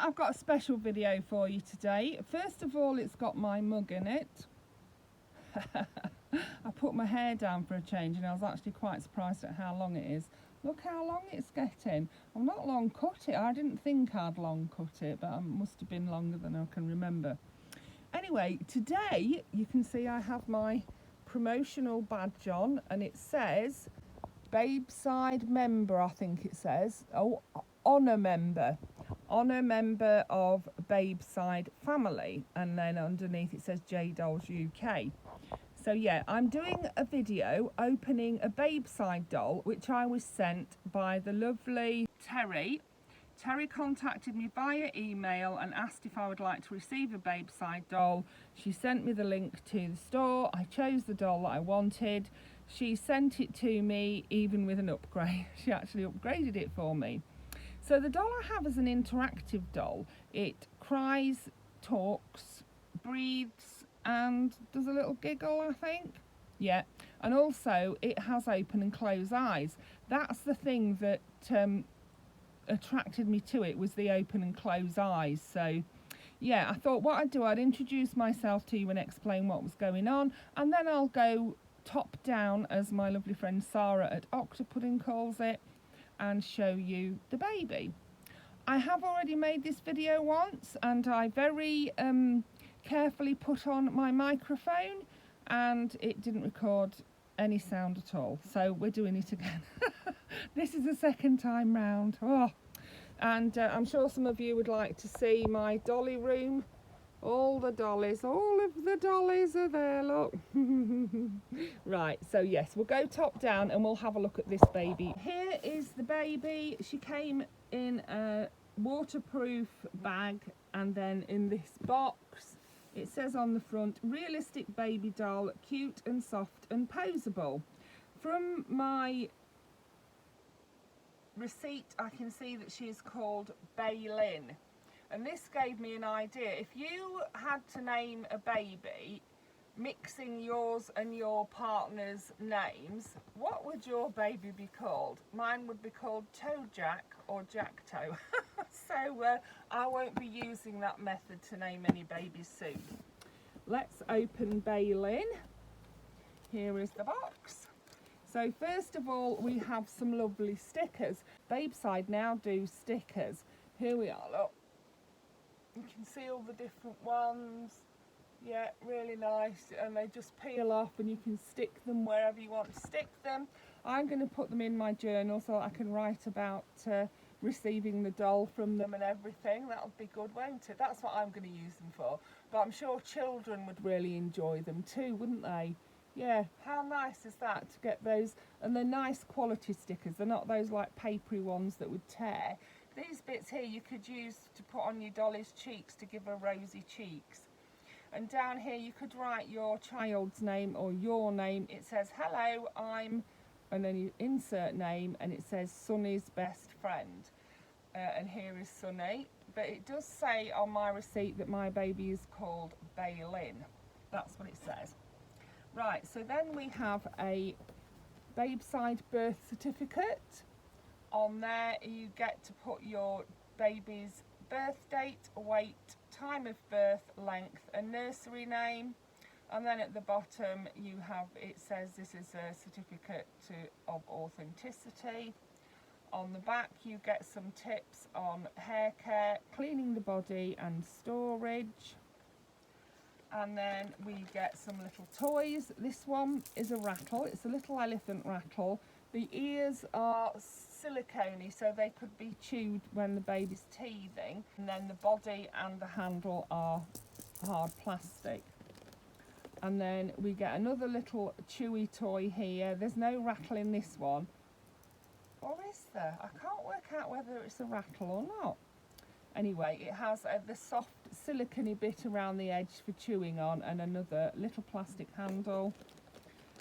I've got a special video for you today. First of all, it's got my mug in it. I put my hair down for a change and I was actually quite surprised at how long it is. Look how long it's getting. I've not long cut it. I didn't think I'd long cut it, but it must have been longer than I can remember. Anyway, today you can see I have my promotional badge on and it says BABESIDE member, I think it says. Oh, honour member of BABESIDE family, and then underneath it says JayDollsUk. So yeah, I'm doing a video opening a BABESIDE doll which I was sent by the lovely Terry. Terry contacted me via email and asked if I would like to receive a BABESIDE doll. She sent me the link to the store. I chose the doll that I wanted. She sent it to me even with an upgrade. She actually upgraded it for me. So the doll I have is an interactive doll. It cries, talks, breathes and does a little giggle, I think. Yeah, and also it has open and close eyes. That's the thing that attracted me to it, was the open and close eyes. So yeah, I thought what I'd do, I'd introduce myself to you and explain what was going on, and then I'll go top down, as my lovely friend Sarah at Octopudding calls it, and show you the baby. I have already made this video once and I very carefully put on my microphone and it didn't record any sound at all, so we're doing it again. This is the second time round. And I'm sure some of you would like to see my dolly room. All of the dollies are there, look. Right, so yes, we'll go top down and we'll have a look at this baby. Here is the baby. She came in a waterproof bag and then in this box. It says on the front, realistic baby doll, cute and soft and poseable. From my receipt, I can see that she is called Baylin. And this gave me an idea. If you had to name a baby, mixing yours and your partner's names, what would your baby be called? Mine would be called Toe Jack or Jack Toe. So I won't be using that method to name any babies soon. Let's open Baylin. Here is the box. So first of all, we have some lovely stickers. BABESIDE now do stickers. Here we are, look. You can see all the different ones. Yeah, really nice, and they just peel off and you can stick them wherever you want to stick them. I'm going to put them in my journal so I can write about receiving the doll from them and everything. That'll be good, won't it? That's what I'm going to use them for. But I'm sure children would really enjoy them too, wouldn't they? Yeah, how nice is that to get those? And they're nice quality stickers. They're not those like papery ones that would tear. These bits here you could use to put on your dolly's cheeks to give her rosy cheeks. And down here you could write your child's name or your name. It says, hello, I'm, and then you insert name, and it says Sunny's best friend. And here is Sunny. But it does say on my receipt that my baby is called Baylin. That's what it says. Right, so then we have a BABESIDE birth certificate. On there you get to put your baby's birth date, weight, time of birth, length and nursery name, and then at the bottom you have, it says this is a certificate of authenticity. On the back you get some tips on hair care, cleaning the body and storage, and then we get some little toys. This one is a rattle. It's a little elephant rattle. The ears are silicone, so they could be chewed when the baby's teething, and then the body and the handle are hard plastic. And then we get another little chewy toy here. There's no rattle in this one, or is there? I can't work out whether it's a rattle or not. Anyway, it has the soft silicone bit around the edge for chewing on and another little plastic handle.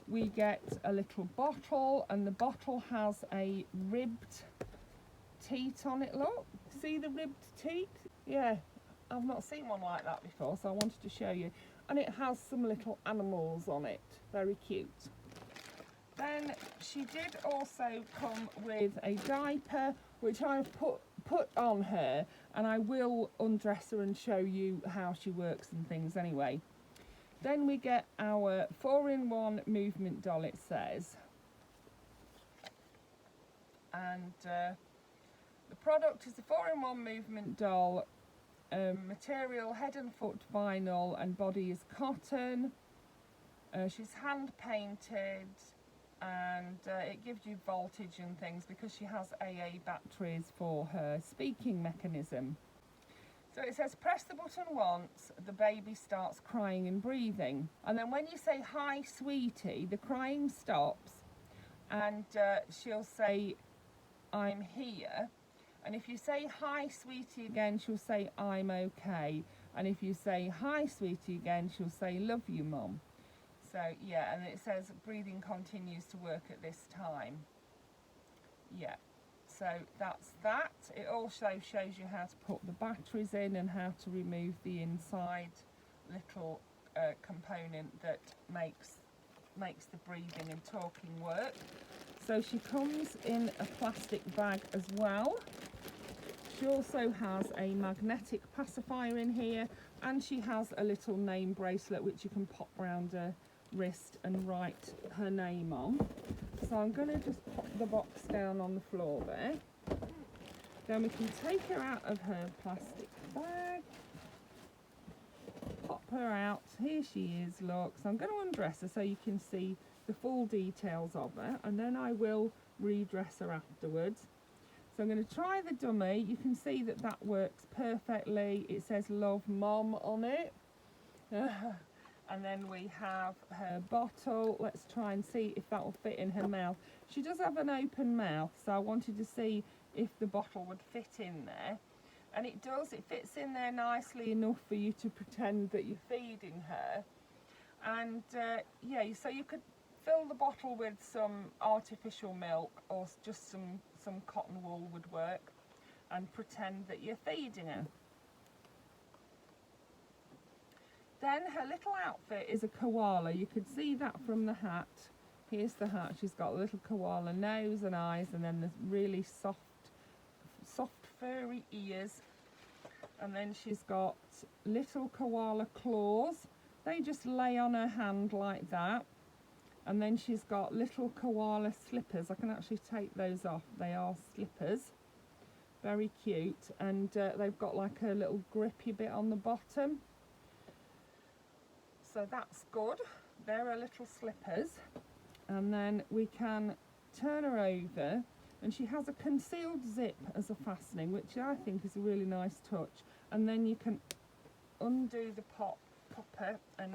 We get a little bottle, and the bottle has a ribbed teat on it, look. See the ribbed teat? Yeah, I've not seen one like that before, so I wanted to show you. And it has some little animals on it, very cute. Then she did also come with a diaper, which I've put put on her, and I will undress her and show you how she works and things anyway. Then we get our 4-in-1 movement doll, it says. And the product is a 4-in-1 movement doll. Material, head and foot vinyl, and body is cotton. She's hand painted, and it gives you voltage and things because she has AA batteries for her speaking mechanism. So it says press the button once, the baby starts crying and breathing, and then when you say hi sweetie, the crying stops, and she'll say I'm here. And if you say hi sweetie again, she'll say I'm okay. And if you say hi sweetie again, she'll say love you mum. So yeah, and it says breathing continues to work at this time. Yeah, so that's that. It also shows you how to put the batteries in and how to remove the inside little component that makes the breathing and talking work. So she comes in a plastic bag as well. She also has a magnetic pacifier in here, and she has a little name bracelet which you can pop round her wrist and write her name on. So I'm going to just pop the box down on the floor there. Then we can take her out of her plastic bag, pop her out. Here she is, look. So I'm going to undress her so you can see the full details of her, and then I will redress her afterwards. So I'm going to try the dummy. You can see that that works perfectly. It says love mom on it. And then we have her bottle. Let's try and see if that will fit in her mouth. She does have an open mouth, so I wanted to see if the bottle would fit in there. And it does. It fits in there nicely enough for you to pretend that you're feeding her. And yeah, so you could fill the bottle with some artificial milk, or just some cotton wool would work, and pretend that you're feeding her. Then her little outfit is a koala. You could see that from the hat. Here's the hat. She's got a little koala nose and eyes, and then the really soft furry ears. And then she's got little koala claws. They just lay on her hand like that. And then she's got little koala slippers. I can actually take those off. They are slippers. Very cute. And they've got like a little grippy bit on the bottom. So that's good. There are little slippers. And then we can turn her over, and she has a concealed zip as a fastening, which I think is a really nice touch. And then you can undo the popper and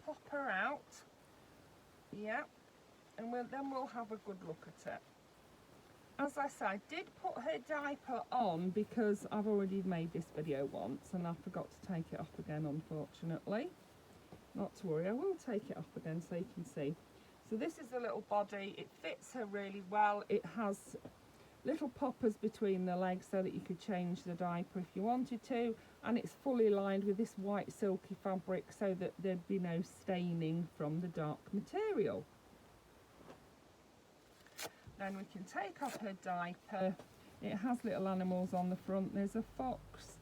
pop her out. Yeah, and then we'll have a good look at it. As I said, I did put her diaper on because I've already made this video once and I forgot to take it off again, unfortunately. Not to worry, I will take it off again so you can see. So this is the little body. It fits her really well. It has little poppers between the legs so that you could change the diaper if you wanted to, and it's fully lined with this white silky fabric so that there'd be no staining from the dark material. Then we can take off her diaper. It has little animals on the front. There's a fox,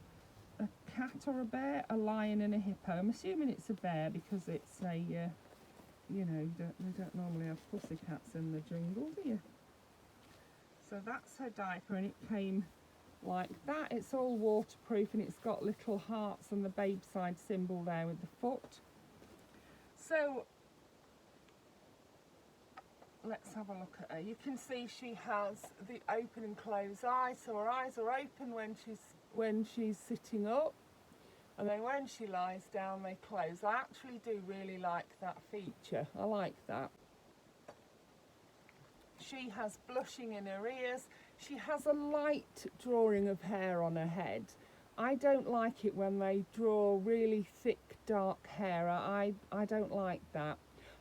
a cat or a bear, a lion and a hippo. I'm assuming it's a bear because it's a, you know, they don't normally have pussycats in the jungle, do you? So that's her diaper, and it came like that. It's all waterproof, and it's got little hearts and the BABESIDE symbol there with the foot. So let's have a look at her. You can see she has the open and closed eyes, so her eyes are open when she's sitting up, and then when she lies down they close. I actually do really like that feature. I like that. She has blushing in her ears. She has a light drawing of hair on her head. I don't like it when they draw really thick dark hair. I don't like that.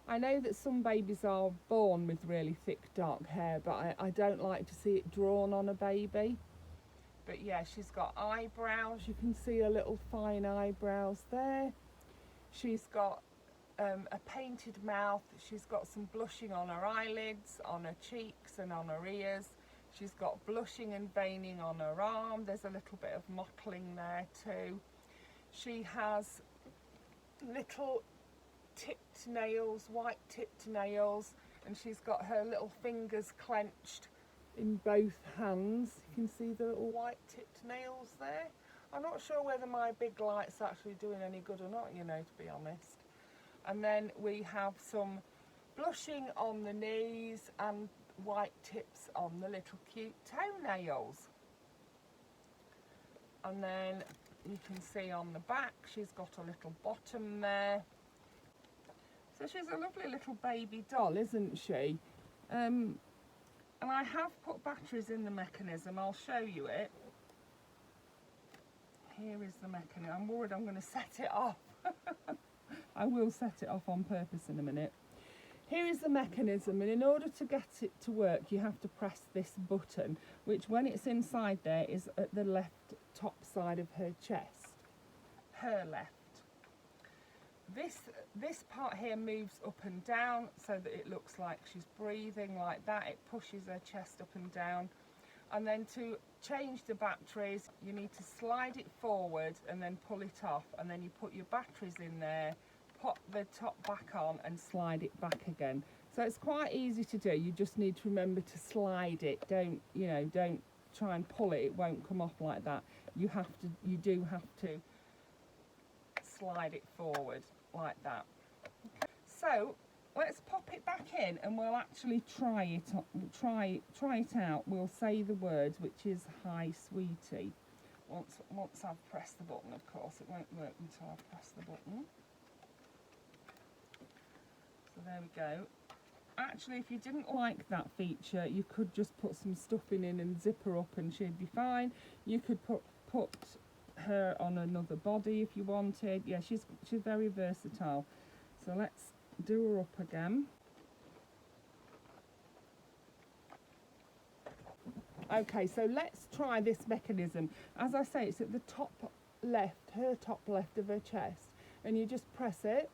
I know that some babies are born with really thick dark hair, but I don't like to see it drawn on a baby. But yeah, she's got eyebrows. You can see her little fine eyebrows there. She's got a painted mouth. She's got some blushing on her eyelids, on her cheeks and on her ears. She's got blushing and veining on her arm. There's a little bit of mottling there too. She has little tipped nails, white tipped nails, and she's got her little fingers clenched in both hands. You can see the little white tipped nails there. I'm not sure whether my big light's actually doing any good or not, you know, to be honest. And then we have some blushing on the knees and white tips on the little cute toenails. And then you can see on the back she's got a little bottom there. So she's a lovely little baby doll, isn't she? And I have put batteries in the mechanism. I'll show you it. Here is the mechanism. I'm worried I'm going to set it off. I will set it off on purpose in a minute. Here is the mechanism, and in order to get it to work you have to press this button, which when it's inside there is at the left top side of her chest. Her left. This part here moves up and down so that it looks like she's breathing like that. It pushes her chest up and down. And then to change the batteries, you need to slide it forward and then pull it off, and then you put your batteries in there, pop the top back on and slide it back again. So it's quite easy to do. You just need to remember to slide it. Don't try and pull it. It won't come off like that. You do have to slide it forward like that. Okay. So let's pop it back in and we'll actually try it out. We'll say the words, which is hi sweetie. Once I've pressed the button, of course. It won't work until I've pressed the button. So there we go. Actually, if you didn't like that feature, you could just put some stuffing in and zip her up and she'd be fine. You could put her on another body if you wanted. Yeah, she's very versatile. So let's do her up again. Okay, so let's try this mechanism. As I say, it's at the top left, her top left of her chest, and you just press it.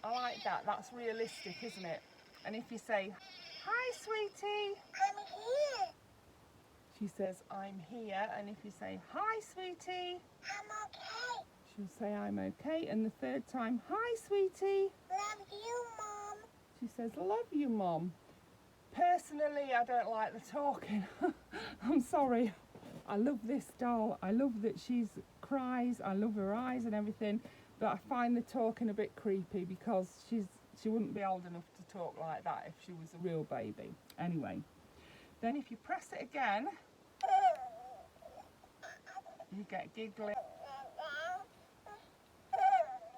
I like that. That's realistic, isn't it? And if you say, hi sweetie, I'm here, she says, I'm here. And if you say, hi sweetie, I'm okay, she'll say, I'm okay. And the third time, hi sweetie, love you mom, she says, love you mom. Personally, I don't like the talking. I'm sorry. I love this doll. I love that she cries. I love her eyes and everything. But I find the talking a bit creepy because she wouldn't be old enough to talk like that if she was a real baby. Anyway, then if you press it again, you get giggling.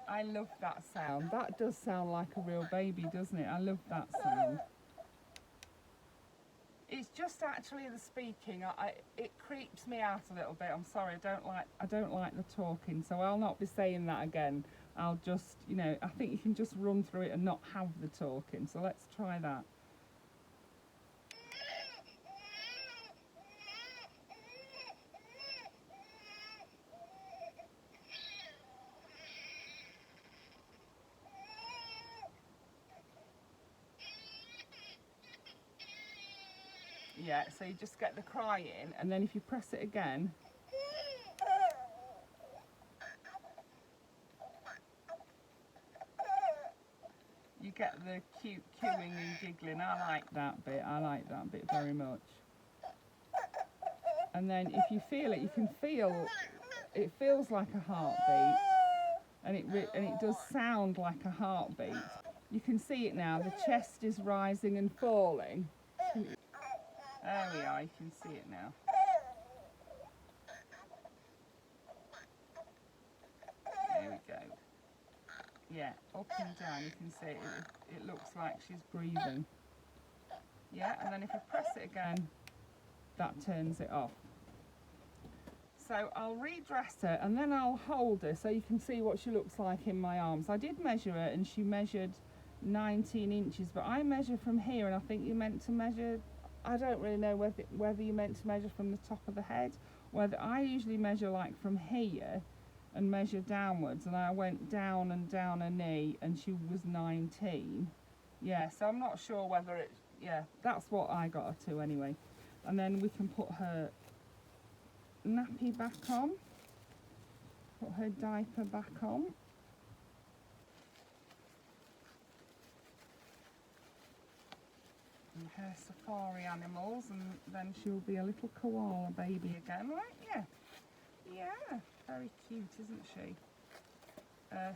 I love that sound. That does sound like a real baby, doesn't it? I love that sound. It's just actually the speaking. It creeps me out a little bit. I'm sorry. I don't like the talking, so I'll not be saying that again. I'll just, I think you can just run through it and not have the talking. So let's try that. Yeah, so you just get the cry in, and then if you press it again, you get the cute cooing and giggling. I like that bit. I like that bit very much. And then if you feel it, you can feel it feels like a heartbeat, and it does sound like a heartbeat. You can see it now. The chest is rising and falling. There we are, you can see it now. There we go. Yeah, up and down, you can see it. It looks like she's breathing. Yeah, and then if you press it again, that turns it off. So I'll redress her and then I'll hold her so you can see what she looks like in my arms. I did measure her and she measured 19 inches, but I measure from here and I think you're meant to measure, I don't really know whether you're meant to measure from the top of the head, whether I usually measure like from here and measure downwards, and I went down and down a knee, and she was 19. Yeah, so I'm not sure whether it, yeah, that's what I got her to anyway. And then we can put her nappy back on, put her diaper back on. And her safari animals, and then she'll be a little koala baby again, right? Yeah. Yeah, very cute, isn't she?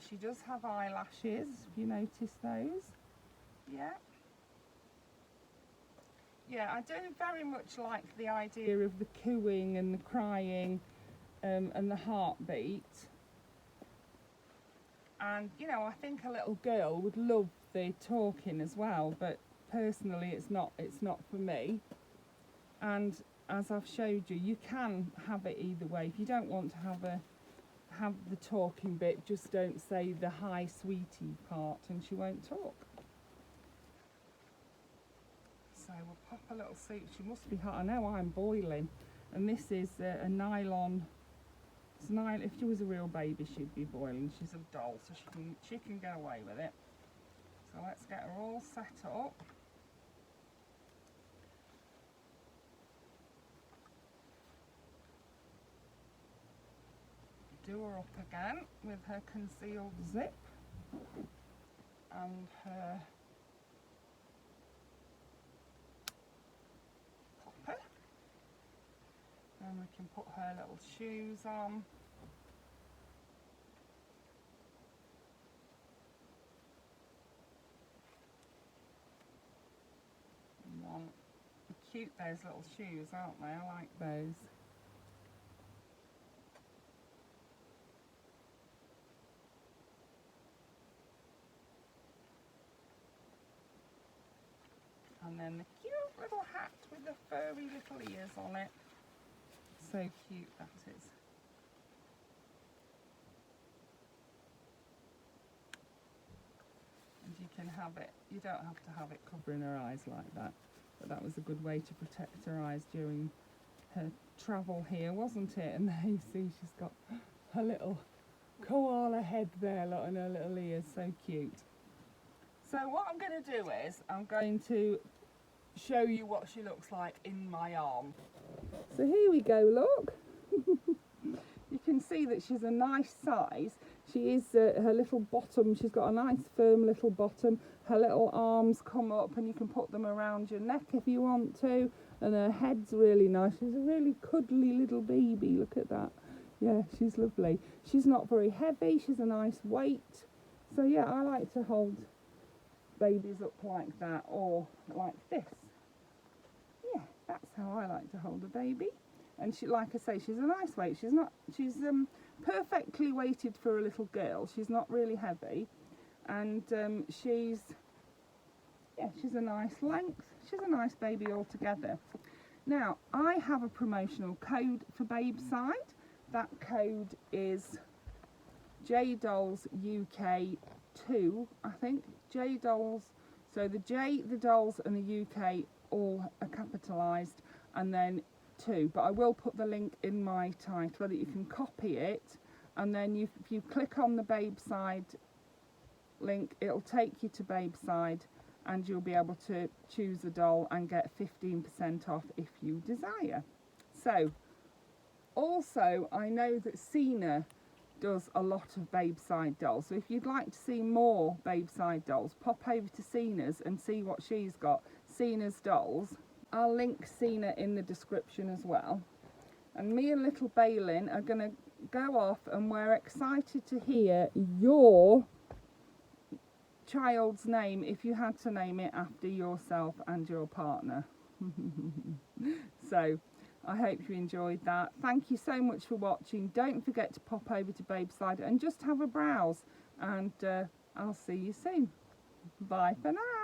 She does have eyelashes, if you notice those. Yeah. Yeah, I do very much like the idea of the cooing and the crying and the heartbeat. And, you know, I think a little girl would love the talking as well, but personally it's not for me. And as I've showed you, you can have it either way. If you don't want to have the talking bit, just don't say the hi sweetie part and she won't talk. So we'll pop a little suit. She must be hot. I know I'm boiling. And this is a nylon. It's nylon. If she was a real baby, she'd be boiling. She's a doll, so she can get away with it. So let's get her all set up. Do her up again with her concealed zip and her popper. Then we can put her little shoes on. Cute, those little shoes, aren't they? I like those. And then the cute little hat with the furry little ears on it. So cute that is. And you can have it, you don't have to have it covering her eyes like that. But that was a good way to protect her eyes during her travel here, wasn't it? And there you see she's got her little koala head there, look, and her little ears, so cute. So what I'm going to do is I'm going to show you what she looks like in my arm. So here we go, look. You can see that she's a nice size. She is, her little bottom, she's got a nice firm little bottom. Her little arms come up and you can put them around your neck if you want to. And her head's really nice. She's a really cuddly little baby, look at that. Yeah, she's lovely. She's not very heavy, she's a nice weight. So yeah, I like to hold babies up like that or like this. Yeah, that's how I like to hold a baby. And she, like I say, she's a nice weight. She's perfectly weighted for a little girl. She's not really heavy, and she's a nice length. She's a nice baby altogether. Now I have a promotional code for BABESIDE. That code is JayDollsUk 2, I think. JayDolls. So the J, the dolls, and the UK all are capitalised, and then 2, but I will put the link in my title that you can copy it, and then if you click on the BABESIDE link, it'll take you to BABESIDE and you'll be able to choose a doll and get 15% off if you desire. So also I know that Sina does a lot of BABESIDE dolls, so if you'd like to see more BABESIDE dolls, pop over to Sina's and see what she's got. Sina's dolls. I'll link Sina in the description as well. And me and little Bailin are going to go off, and we're excited to hear your child's name if you had to name it after yourself and your partner. So I hope you enjoyed that. Thank you so much for watching. Don't forget to pop over to BABESIDE and just have a browse, and I'll see you soon. Bye for now.